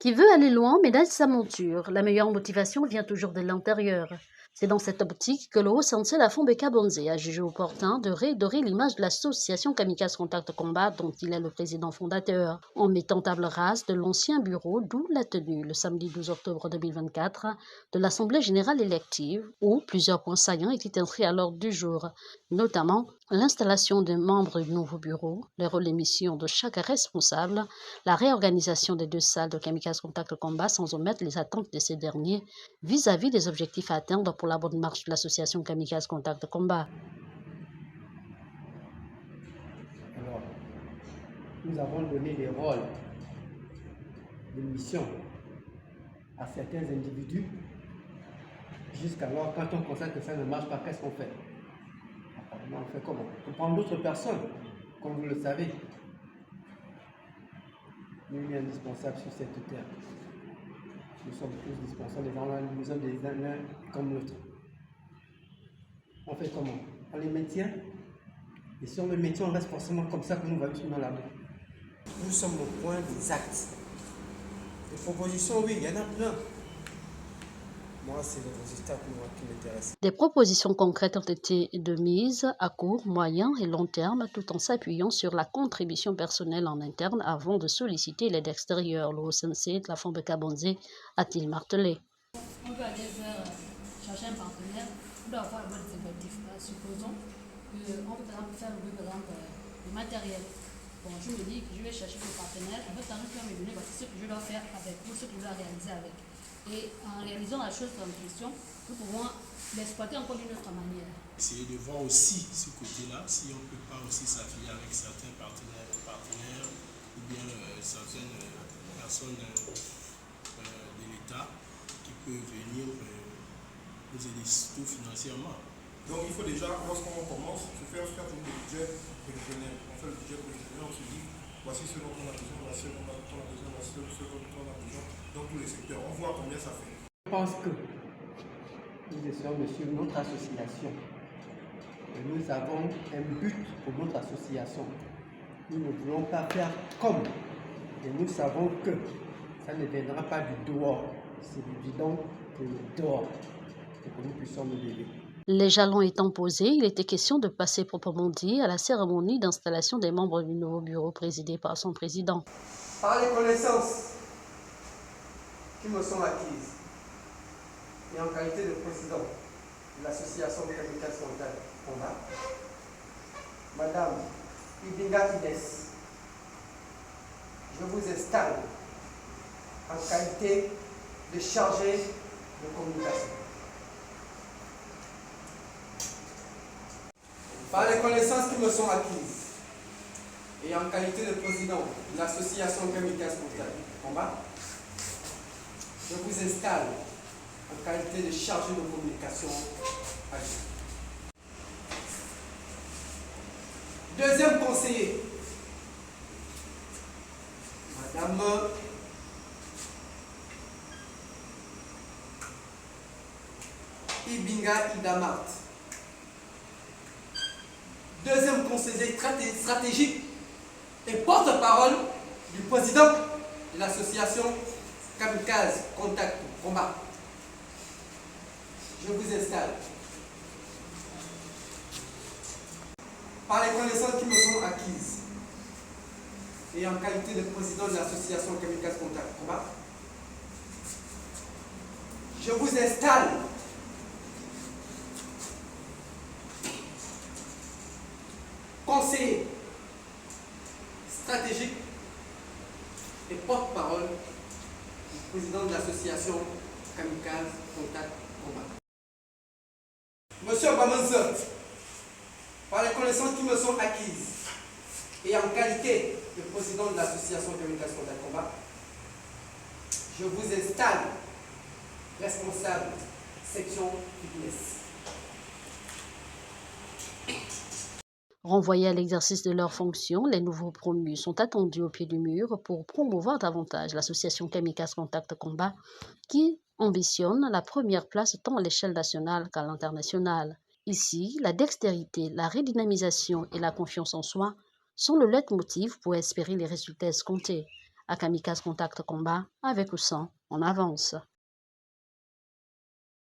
Qui veut aller loin ménage sa monture. La meilleure motivation vient toujours de l'intérieur. C'est dans cette optique que le haut sensei Lafond Bekabonze a jugé opportun de redorer l'image de l'association Kamikaze Contact Combat dont il est le président fondateur, en mettant table rase de l'ancien bureau d'où la tenue, le samedi 12 octobre 2024, de l'Assemblée générale élective, où plusieurs points saillants étaient inscrits à l'ordre du jour, notamment l'installation des membres du nouveau bureau, les rôles et missions de chaque responsable, la réorganisation des deux salles de Kamikaze Contact Combat sans omettre les attentes de ces derniers vis-à-vis des objectifs à atteindre pour la bonne marche de l'association Kamikaze Contact Combat. Alors, nous avons donné des rôles, des missions à certains individus. Jusqu'alors, quand on constate que ça ne marche pas, qu'est-ce qu'on fait? Apparemment, on fait comment? On prend d'autres personnes, comme vous le savez. Nous sommes indispensables sur cette terre. Nous sommes tous dispensables, les gens nous sommes des l'un comme l'autre. On fait comment? On les maintient. Et si on les maintient, on reste forcément comme ça que nous voyons dans la main. Nous sommes au point des actes. Les propositions, oui, il y en a plein. Moi, c'est le résultat qui m'intéresse. Des propositions concrètes ont été de mise à court, moyen et long terme, tout en s'appuyant sur la contribution personnelle en interne avant de solliciter l'aide extérieure. Le haut sensei de Lafond Bekabonze a-t-il martelé. On doit aller vers chercher un partenaire, on doit avoir des objectifs. Supposons qu'on peut faire par exemple le matériel. Bon, je me dis que je vais chercher le partenaire, en fait, tu vas me donner voici ce que je dois faire avec ou ce que je dois réaliser avec. Et en réalisant la chose en question, nous pouvons l'exploiter encore d'une autre manière. Essayer de voir aussi ce côté-là, si on ne peut pas aussi s'affilier avec certains partenaires ou bien certaines personnes de l'État qui peuvent venir nous aider surtout financièrement. Donc il faut déjà, lorsqu'on commence, se faire un budget prévisionnel. On fait le budget prévisionnel, on se dit, voici ce dont on a besoin, voici ce dont on a besoin, voici ce dont on a besoin dans tous les secteurs. On voit combien ça fait. Je pense que nous essayons de suivre notre association. Et nous avons un but pour notre association. Nous ne voulons pas faire comme. Et nous savons que ça ne viendra pas du dehors. C'est du bidon que dehors. Et que nous puissions nous lever. Les jalons étant posés, il était question de passer proprement dit à la cérémonie d'installation des membres du nouveau bureau présidé par son président. Par les connaissances qui me sont acquises et en qualité de président de l'association Kamikaze Contact Combat, Madame Ibinga Inès, je vous installe en qualité de chargée de communication. Par les connaissances qui me sont acquises et en qualité de président de l'association Kamikaze Contact Combat, je vous installe en qualité de chargé de communication agile. Deuxième conseiller, Madame Ibinga Idamart. Deuxième conseiller stratégique et porte-parole du président de l'association Kamikaze Contact Combat. Je vous installe. Par les connaissances qui me sont acquises et en qualité de président de l'association Kamikaze Contact Combat, je vous installe conseiller stratégique et porte-parole du président de l'association Kamikaze Contact Combat. Monsieur Bamanze, par les connaissances qui me sont acquises et en qualité de président de l'association Kamikaze Contact Combat, je vous installe responsable section fitness. Renvoyés à l'exercice de leurs fonctions, les nouveaux promus sont attendus au pied du mur pour promouvoir davantage l'association Kamikaze Contact Combat qui ambitionne la première place tant à l'échelle nationale qu'à l'international. Ici, la dextérité, la redynamisation et la confiance en soi sont le leitmotiv pour espérer les résultats escomptés. À Kamikaze Contact Combat, avec ou sans, on avance.